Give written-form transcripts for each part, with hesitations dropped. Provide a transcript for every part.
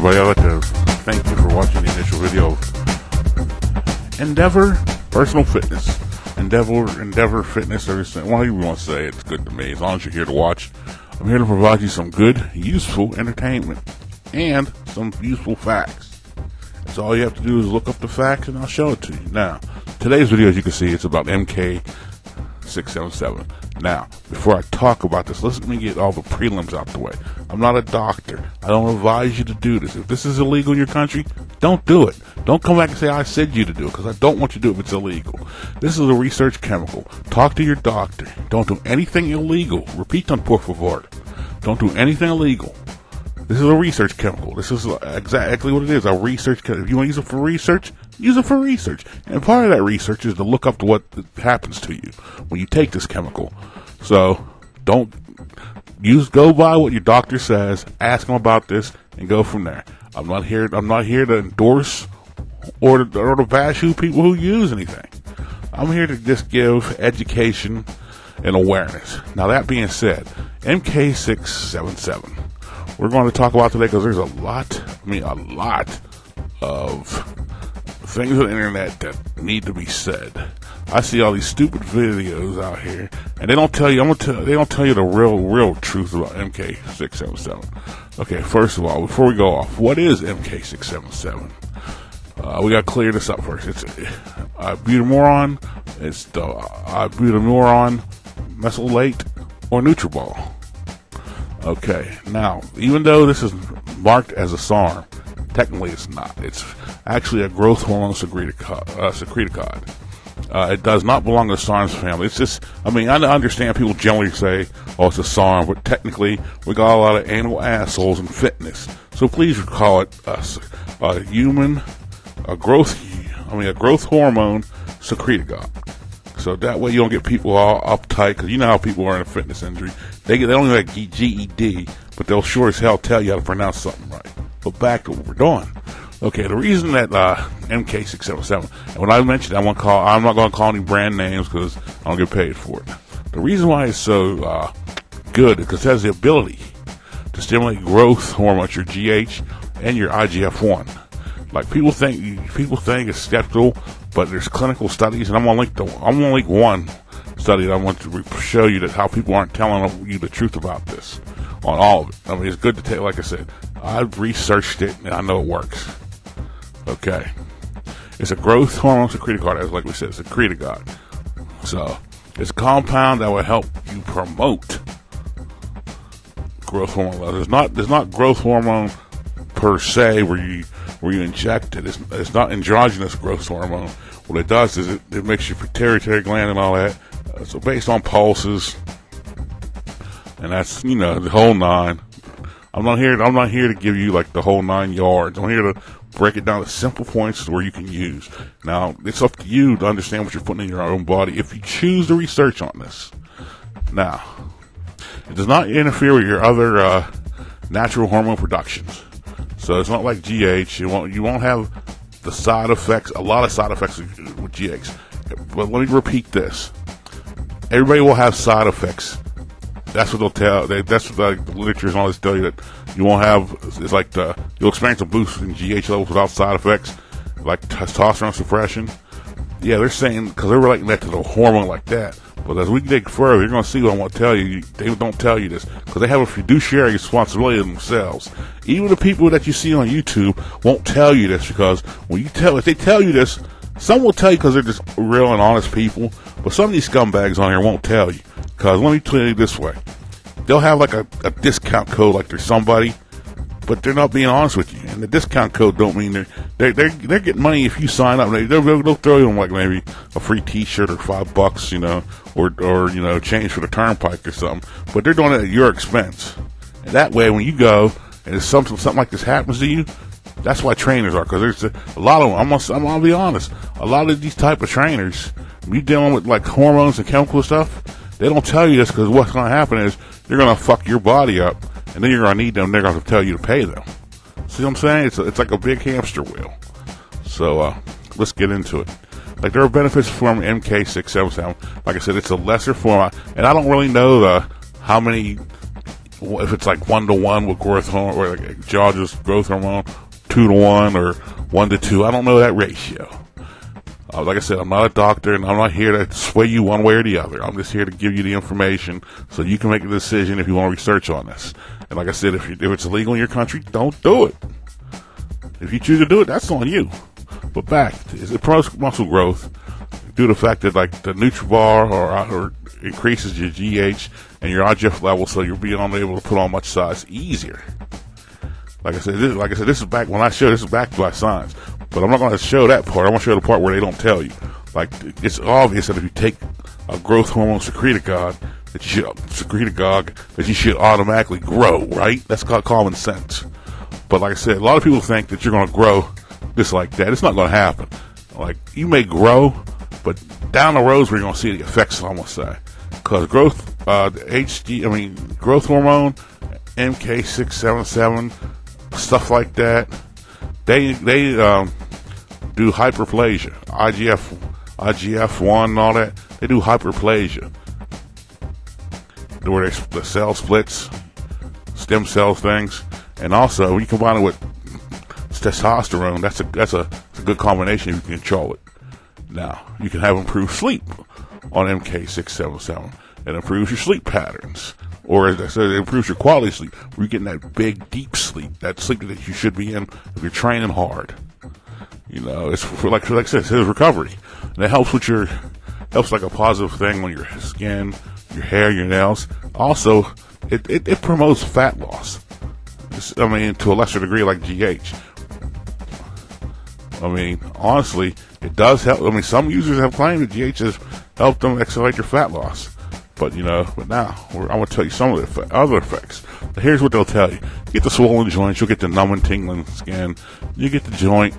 everybody, I'd like to thank you for watching the initial video of Endeavor Personal Fitness. Endeavor Fitness, everything. Whatever you want to say, it's good to me. As long as you're here to watch, I'm here to provide you some good, useful entertainment and some useful facts. So all you have to do is look up the facts and I'll show it to you. Now, today's video, as you can see, it's about MK677. Now, before I talk about this, let me get all the prelims out the way. I'm not a doctor. I don't advise you to do this. If this is illegal in your country, don't do it. Don't come back and say I said you to do it, because I don't want you to do it if it's illegal. This is a research chemical. Talk to your doctor. Don't do anything illegal. Repito, por favor. Don't do anything illegal. This is a research chemical. This is exactly what it is, a research chemical. If you want to use it for research, use it for research. And part of that research is to look up to what happens to you when you take this chemical. So don't go by what your doctor says, ask them about this, and go from there. I'm not here to endorse or to bash people who use anything. I'm here to just give education and awareness. Now, that being said, MK677. We're going to talk about today because there's a lot of things on the internet that need to be said. I see all these stupid videos out here, and they don't tell you. They don't tell you the real truth about MK677. Okay, first of all, before we go off, what is MK677? We got to clear this up first. It's butamoron. It's the butamoron mesylate or Nutribol. Okay, now, even though this is marked as a SARM, technically it's not. It's actually a growth hormone secretagogue. It does not belong to the SARMs family. It's just, I understand people generally say, oh, it's a SARM, but technically we got a lot of animal assholes in fitness. So please call it a growth hormone secretagogue. So that way you don't get people all uptight, because you know how people are in a fitness injury. They don't even have GED, but they'll sure as hell tell you how to pronounce something right. But back to what we're doing. Okay, the reason that MK677, and when I mentioned it, I'm not going to call any brand names because I don't get paid for it. The reason why it's so good is because it has the ability to stimulate growth hormones, your GH and your IGF-1. Like people think it's skeptical, but there's clinical studies, and I'm gonna link one study that I want to show you that how people aren't telling you the truth about this on all of it. It's good to tell. Like I said, I've researched it and I know it works. Okay, it's a growth hormone secretagogue, like we said, secretagogue. So it's a compound that will help you promote growth hormone levels. There's not growth hormone per se where you inject it. It's not androgynous growth hormone. What it does is it makes your pituitary gland and all that. So based on pulses, and that's the whole nine. I'm not here to give you like the whole 9 yards. I'm here to break it down to simple points where you can use. Now it's up to you to understand what you're putting in your own body if you choose to research on this. Now, it does not interfere with your other natural hormone productions. So it's not like GH. You won't have the side effects, a lot of side effects with GH. But let me repeat this. Everybody will have side effects. That's what they'll tell. That's what the literature and all this tell you, that you won't have. It's like you'll experience a boost in GH levels without side effects, like testosterone suppression. Yeah, they're saying, because they're relating that to the hormone like that. But as we dig further, you're going to see what I want to tell you. They don't tell you this because they have a fiduciary responsibility of themselves. Even the people that you see on YouTube won't tell you this, because if they tell you this, some will tell you because they're just real and honest people. But some of these scumbags on here won't tell you, because let me tell you this way: they'll have like a discount code, like they're somebody, but they're not being honest with you. And the discount code don't mean they're getting money if you sign up. They'll throw you like maybe a free T-shirt or $5, or change for the turnpike or something. But they're doing it at your expense. And that way, when you go and if something like this happens to you, that's why trainers are. Because there's a lot of them. I'm gonna be honest. A lot of these type of trainers, you dealing with like hormones and chemical stuff, they don't tell you this, because what's going to happen is they're going to fuck your body up, and then you're going to need them. They're going to tell you to pay them. See what I'm saying? It's like a big hamster wheel. So let's get into it. Like, there are benefits from MK677. Like I said, it's a lesser form, and I don't really know how many if it's like 1-to-1 with growth hormone, or like exogenous growth hormone, 2-to-1 or 1-to-2. I don't know that ratio. Like I said, I'm not a doctor, and I'm not here to sway you one way or the other. I'm just here to give you the information so you can make a decision if you want to research on this. And like I said, if it's illegal in your country, don't do it. If you choose to do it, that's on you. But back, it promotes muscle growth due to the fact that like the Nutribar or increases your GH and your IGF level, so you're being able to put on much size easier. Like I said, this is back when I show this is backed by science. But I'm not going to show that part. I want to show the part where they don't tell you. Like, it's obvious that if you take a growth hormone secretagogue, that you should automatically grow, right? That's called common sense. But like I said, a lot of people think that you're going to grow just like that. It's not going to happen. Like, you may grow, but down the road where you're going to see the effects, I'm going to say. Because growth hormone, MK677, stuff like that, they do hyperplasia, IGF-1 and all that. They do hyperplasia, where the cell splits, stem cell things, and also when you combine it with testosterone, that's a good combination if you can control it. Now you can have improved sleep on MK677. It improves your sleep patterns. Or as I said, it improves your quality of sleep. Where you're getting that big, deep sleep, that sleep that you should be in if you're training hard. You know, it's for, like I said, it's recovery, and it helps with helps like a positive thing on your skin, your hair, your nails. Also, it promotes fat loss. To a lesser degree, like GH. Honestly, it does help. Some users have claimed that GH has helped them accelerate your fat loss. But now I'm going to tell you some of the other effects. Here's what they'll tell you. You get the swollen joints, you'll get the numb and tingling skin, you get the joint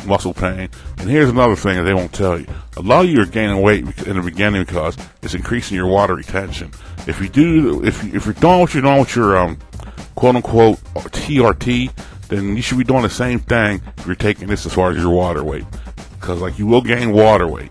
muscle pain. And here's another thing that they won't tell you. A lot of you are gaining weight in the beginning because it's increasing your water retention. If you're doing what you're doing with your quote unquote TRT, then you should be doing the same thing if you're taking this as far as your water weight. Because you will gain water weight.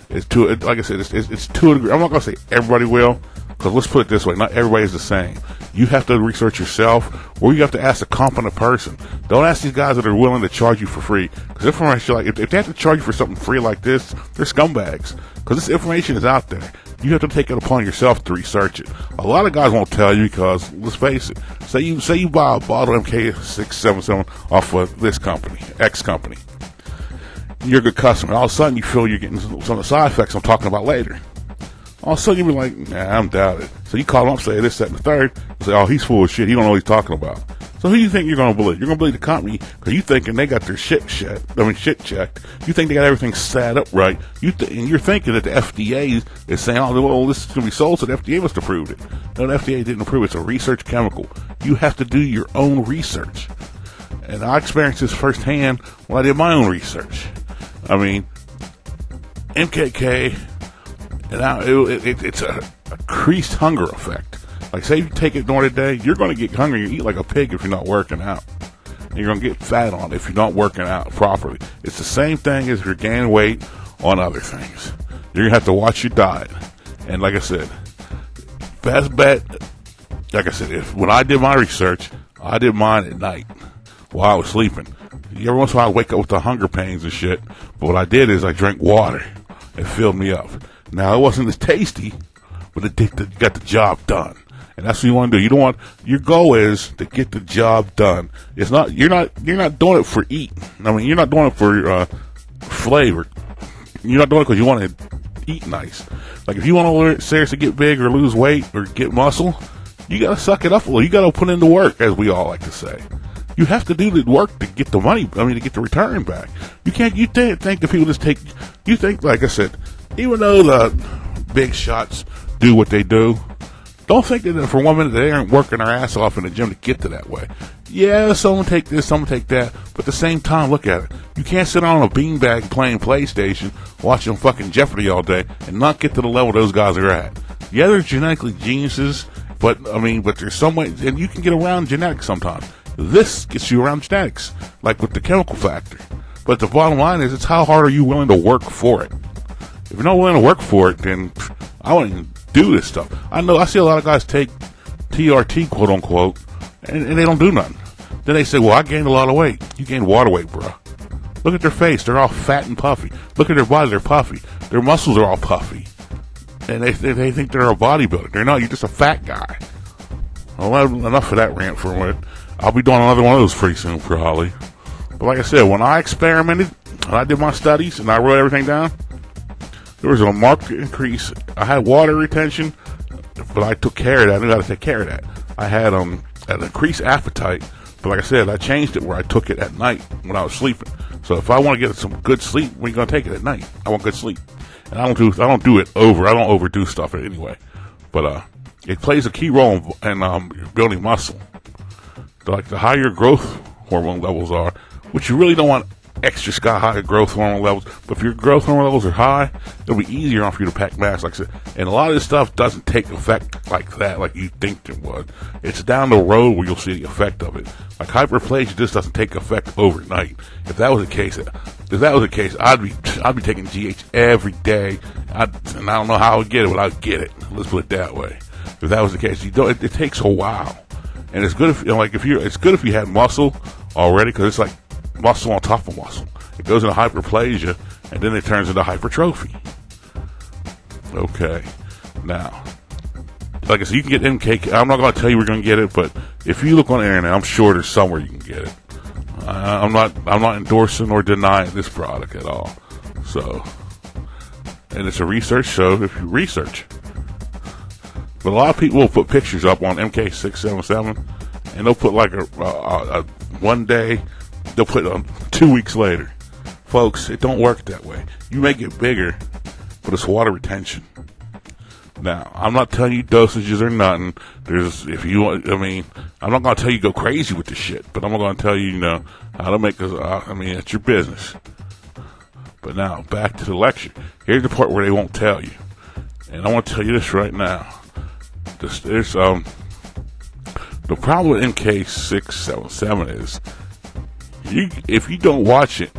Like I said, it's to a degree. I'm not going to say everybody will, because let's put it this way: not everybody is the same. You have to research yourself, or you have to ask a competent person. Don't ask these guys that are willing to charge you for free, because information if they have to charge you for something free like this, they're scumbags. Because this information is out there. You have to take it upon yourself to research it. A lot of guys won't tell you because, let's face it, say you buy a bottle of MK677 off of this company, X company. You're a good customer. All of a sudden, you feel you're getting some of the side effects I'm talking about later. All of a sudden, you'll be like, nah, I'm doubted. So you call them up, say this, that, and the third. Say, oh, he's full of shit. He don't know what he's talking about. So who do you think you're going to believe? You're going to believe the company because you thinking they got their shit checked. You think they got everything set up right. And you're thinking that the FDA is saying, oh, well, this is going to be sold, so the FDA must have approved it. No, the FDA didn't approve it. It's a research chemical. You have to do your own research. And I experienced this firsthand when I did my own research. MKK, and it's a increased hunger effect. Like, say you take it during the day, you're going to get hungry. You eat like a pig if you're not working out. And you're going to get fat on it if you're not working out properly. It's the same thing as if you're gaining weight on other things. You're going to have to watch your diet. And like I said, best bet, when I did my research, I did mine at night while I was sleeping. Every once in a while I wake up with the hunger pains and shit. But what I did is I drank water. It filled me up. Now, it wasn't as tasty, but it got the job done. And that's what you want to do. Your goal is to get the job done. You're not doing it for eating. You're not doing it for flavor. You're not doing it because you want to eat nice. Like, if you want to seriously get big or lose weight or get muscle, you got to suck it up a little. You got to put in the work, as we all like to say. You have to do the work to get the money, to get the return back. You think that people just take, you think, like I said, even though the big shots do what they do, don't think that for 1 minute they aren't working their ass off in the gym to get to that way. Yeah, someone take this, someone take that, but at the same time, look at it. You can't sit on a beanbag playing PlayStation, watching fucking Jeopardy all day, and not get to the level those guys are at. Yeah, they're genetically geniuses, but there's some way, and you can get around genetics sometimes. This gets you around genetics, like with the chemical factor. But the bottom line is, it's how hard are you willing to work for it? If you're not willing to work for it, then I won't even do this stuff. I see a lot of guys take TRT, quote unquote, and they don't do nothing. Then they say, well, I gained a lot of weight. You gained water weight, bro. Look at their face. They're all fat and puffy. Look at their body. They're puffy. Their muscles are all puffy. And they think they're a bodybuilder. They're not. You're just a fat guy. Well, enough of that rant for a minute. I'll be doing another one of those pretty soon, probably. But like I said, when I experimented, when I did my studies and I wrote everything down, there was a marked increase. I had water retention, but I took care of that. I knew how to take care of that. I had an increased appetite, but like I said, I changed it where I took it at night when I was sleeping. So if I want to get some good sleep, we're gonna take it at night. I want good sleep, and I don't do it over. I don't overdo stuff anyway. But it plays a key role in building muscle. Like the higher growth hormone levels are, which you really don't want extra sky high growth hormone levels. But if your growth hormone levels are high, it'll be easier for you to pack mass, like I said. And a lot of this stuff doesn't take effect like that, like you think it would. It's down the road where you'll see the effect of it. Like hyperplasia just doesn't take effect overnight. If that was the case, I'd be taking GH every day. And I don't know how I would get it, but I'd get it. Let's put it that way. If that was the case, it takes a while. And it's good it's good if you had muscle already, because it's like muscle on top of muscle. It goes into hyperplasia, and then it turns into hypertrophy. Okay. Now, like I said, you can get MK. I'm not going to tell you we're going to get it, but if you look on the internet, I'm sure there's somewhere you can get it. I'm not endorsing or denying this product at all. So, and it's a research show if you research. But a lot of people will put pictures up on MK677, and they'll put like a one day. They'll put it 2 weeks later. Folks, it don't work that way. You make it bigger, but it's water retention. Now, I'm not telling you dosages or nothing. I'm not going to tell you go crazy with this shit, but I'm going to tell you, how to make it's your business. But now, back to the lecture. Here's the part where they won't tell you. And I want to tell you this right now. The problem with MK677 is, if you don't watch it,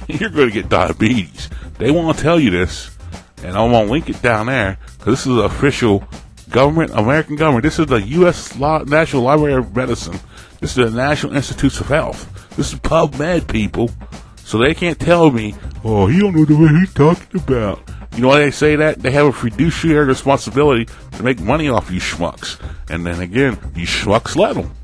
you're going to get diabetes. They won't tell you this, and I'm going to link it down there, because this is the official American government. This is the U.S. National Library of Medicine. This is the National Institutes of Health. This is PubMed, people. So they can't tell me, oh, he don't know what he's talking about. You know why they say that? They have a fiduciary responsibility to make money off you schmucks. And then again, you schmucks let them.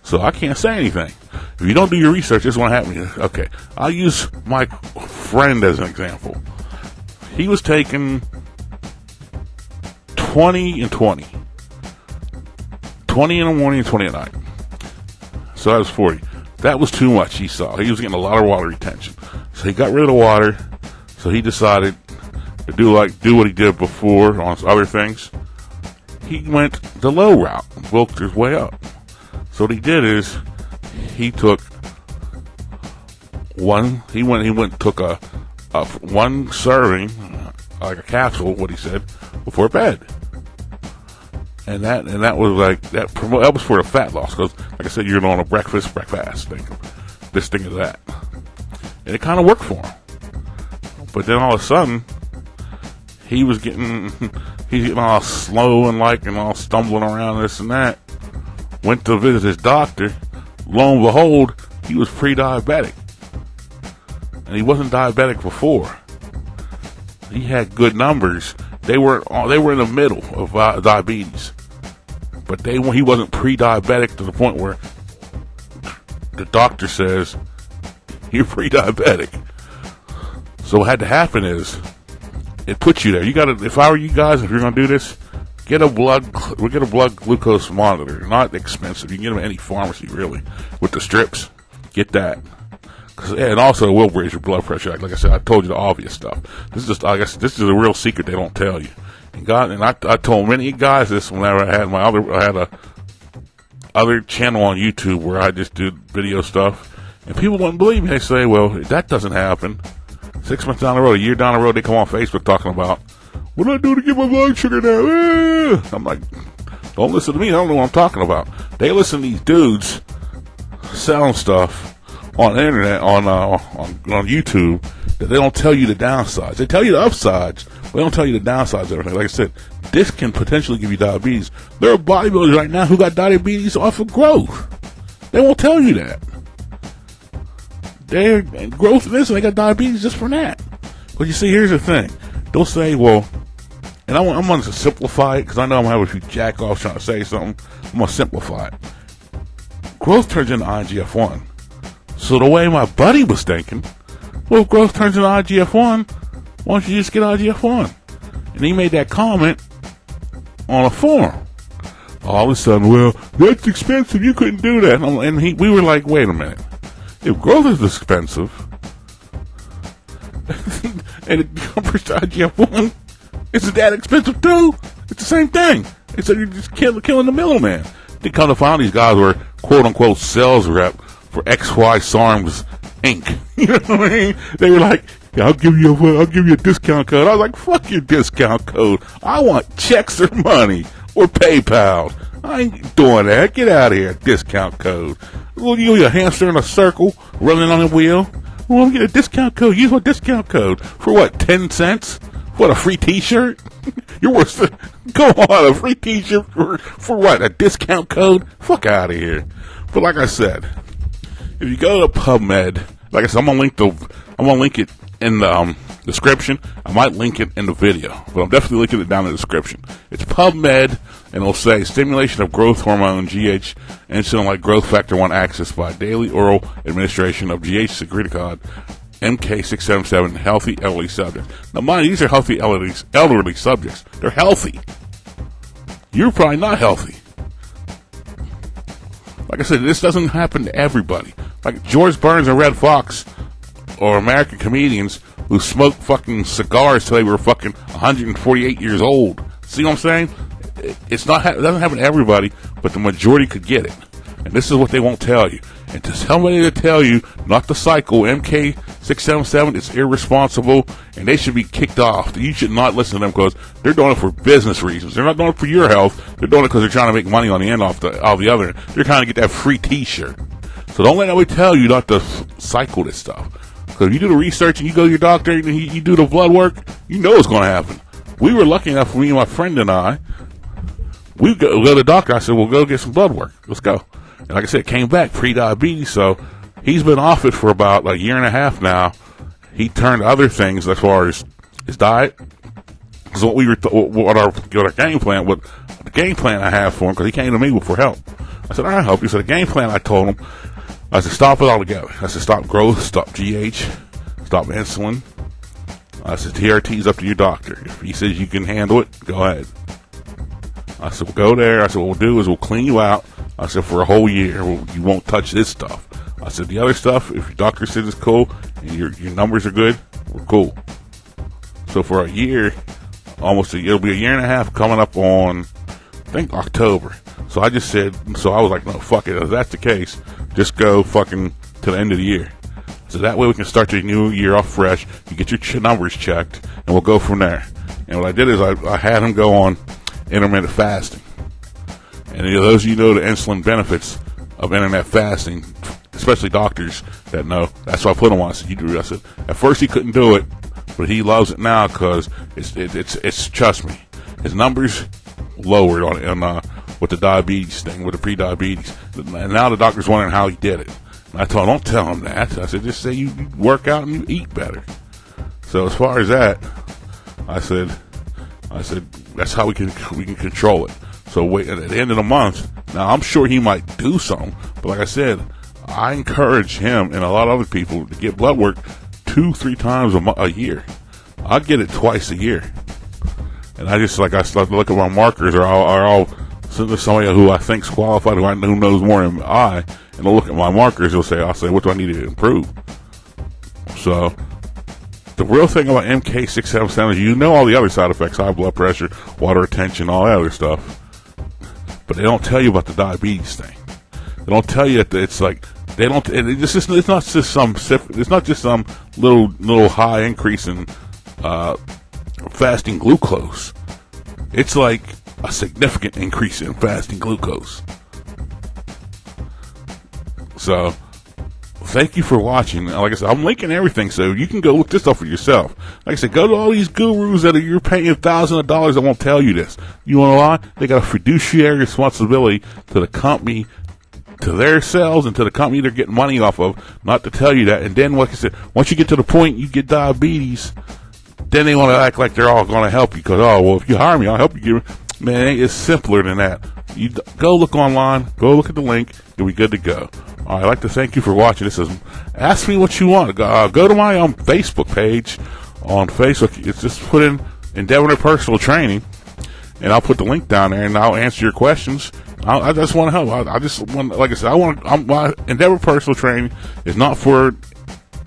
So I can't say anything. If you don't do your research, this won't happen. Okay, I'll use my friend as an example. He was taking 20 and 20. 20 in the morning and 20 at night. So that was 40. That was too much, he saw. He was getting a lot of water retention. So he got rid of the water. So he decided to do what he did before on other things. He went the low route, worked his way up. So what he did is he took one serving, like a capsule, what he said, before bed. And that was like that was for the fat loss, because like I said, you're on a breakfast thing, this thing of that, and it kind of worked for him. But then all of a sudden, he's getting all slow and all stumbling around this and that. Went to visit his doctor. Lo and behold, he was pre-diabetic, and he wasn't diabetic before. He had good numbers. They were in the middle of diabetes, but he wasn't pre-diabetic to the point where the doctor says you're pre-diabetic. So what had to happen is it puts you there. You gotta. If I were you guys, if you're gonna do this, get a blood glucose monitor. Not expensive. You can get them at any pharmacy, really, with the strips. Get that. And also, it will raise your blood pressure. Like I said, I told you the obvious stuff. This is this is a real secret they don't tell you. And I told many guys this whenever I had a other channel on YouTube where I just did video stuff, and people wouldn't believe me. They say, "Well, that doesn't happen." 6 months down the road, a year down the road, they come on Facebook talking about, what do I do to get my blood sugar down? I'm like, don't listen to me. I don't know what I'm talking about. They listen to these dudes selling stuff on the internet, on YouTube, that they don't tell you the downsides. They tell you the upsides, but they don't tell you the downsides of everything. Like I said, this can potentially give you diabetes. There are bodybuilders right now who got diabetes off of growth. They won't tell you that. They're growth in this, and they got diabetes just from that. But you see, here's the thing. They'll say, well, and I'm going to simplify it, because I know I'm going to have a few jack-offs trying to say something. I'm going to simplify it. Growth turns into IGF-1. So the way my buddy was thinking, well, if growth turns into IGF-1, why don't you just get IGF-1? And he made that comment on a forum. All of a sudden, well, that's expensive. You couldn't do that. And we were like, wait a minute. If growth is expensive, and it compares to IGF-1, isn't that expensive too? It's the same thing. It's like you're just killing the middleman. They come to find these guys were quote unquote sales rep for XY SARMs Inc. You know what I mean? They were like, yeah, I'll give you a discount code. I was like, fuck your discount code. I want checks or money or PayPal. I ain't doing that. Get out of here. Discount code. Well, you're a hamster in a circle running on a wheel. Well, get a discount code. Use my discount code for what? 10 cents? What, a free T-shirt? You're worse than, go on, a free T-shirt for what? A discount code? Fuck out of here. But like I said, if you go to PubMed, like I said, I'm gonna link it in the description. I might link it in the video, but I'm definitely linking it down in the description. It's PubMed, and it'll say stimulation of growth hormone GH insulin-like growth factor 1 axis by daily oral administration of GH secretagogue MK677 healthy elderly subjects. Now, mind you, these are healthy elderly subjects. They're healthy. You're probably not healthy. Like I said, this doesn't happen to everybody. Like George Burns and Red Fox, or American comedians who smoked fucking cigars till they were fucking 148 years old. See what I'm saying? It doesn't happen to everybody, but the majority could get it. And this is what they won't tell you. And to somebody to tell you not to cycle MK677, it's irresponsible, and they should be kicked off. You should not listen to them because they're doing it for business reasons. They're not doing it for your health. They're doing it because they're trying to make money on the end off the other end. They're trying to get that free T-shirt. So don't let nobody tell you not to cycle this stuff. Because if you do the research and you go to your doctor and you do the blood work, you know what's going to happen. We were lucky enough, for me and my friend and I, we go to the doctor. I said, well, go get some blood work. Let's go. And like I said, came back pre-diabetes, so he's been off it for about a year and a half now. He turned to other things as far as his diet. So what our game plan, what the game plan I have for him, because he came to me for help. I said, all right, help you. So the game plan I told him, I said, stop it altogether. I said, stop growth, stop GH, stop insulin. I said, TRT's up to your doctor. If he says you can handle it, go ahead. I said, we'll go there. I said, what we'll do is we'll clean you out. I said, for a whole year, you won't touch this stuff. I said, the other stuff, if your doctor says it's cool and your numbers are good, we're cool. So for a year, it'll be a year and a half coming up on, I think, October. So I just said, I was like, no, fuck it. If that's the case, just go fucking to the end of the year. So that way we can start the new year off fresh. You get your numbers checked, and we'll go from there. And what I did is I had him go on intermittent fasting. And those of you know the insulin benefits of intermittent fasting, especially doctors that know. That's why I put him on. I said, at first he couldn't do it, but he loves it now because it's trust me, his numbers lowered on with the diabetes thing, with the pre-diabetes. And now the doctor's wondering how he did it. And I told him, don't tell him that. I said, just say you work out and you eat better. So as far as that, I said that's how we can control it. So wait, at the end of the month, now I'm sure he might do something, but like I said, I encourage him and a lot of other people to get blood work 2-3 times a year. I get it twice a year, and I start to look at my markers, or I'll send to somebody who I think's qualified, who knows more than I, and I'll look at my markers. I'll say, what do I need to improve? So the real thing about MK677 is you know all the other side effects: high blood pressure, water retention, all that other stuff. But they don't tell you about the diabetes thing. They don't tell you that it's like they don't. It's not just some little high increase in fasting glucose. It's like a significant increase in fasting glucose. So thank you for watching. Like I said, I'm linking everything, so you can go look this up for yourself. Like I said, go to all these gurus that you're paying thousands of dollars that won't tell you this. You want to lie? They got a fiduciary responsibility to the company, to their sales, and to the company they're getting money off of, not to tell you that. And then, like I said, once you get to the point you get diabetes, then they want to act like they're all going to help you because, oh, well, if you hire me, I'll help you. Man, it's simpler than that. You go look online, go look at the link, you'll be good to go. All right, I'd like to thank you for watching. This is Ask Me What You Want. Go to my Facebook page on Facebook. It's just put in Endeavor Personal Training, and I'll put the link down there, and I'll answer your questions. I just want to help. I just want, like I said, my Endeavor Personal Training is not for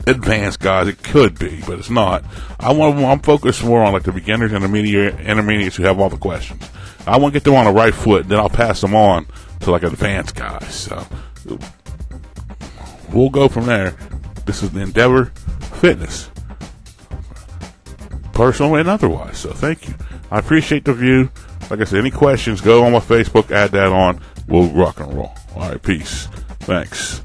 advanced guys. It could be, but it's not. I'm focused more on like the beginners and intermediates who have all the questions. I want to get them on the right foot, then I'll pass them on to like advanced guys. So we'll go from there. This is the Endeavor Fitness, personal and otherwise. So thank you. I appreciate the view. Like I said, any questions, go on my Facebook, add that on. We'll rock and roll. All right, peace. Thanks.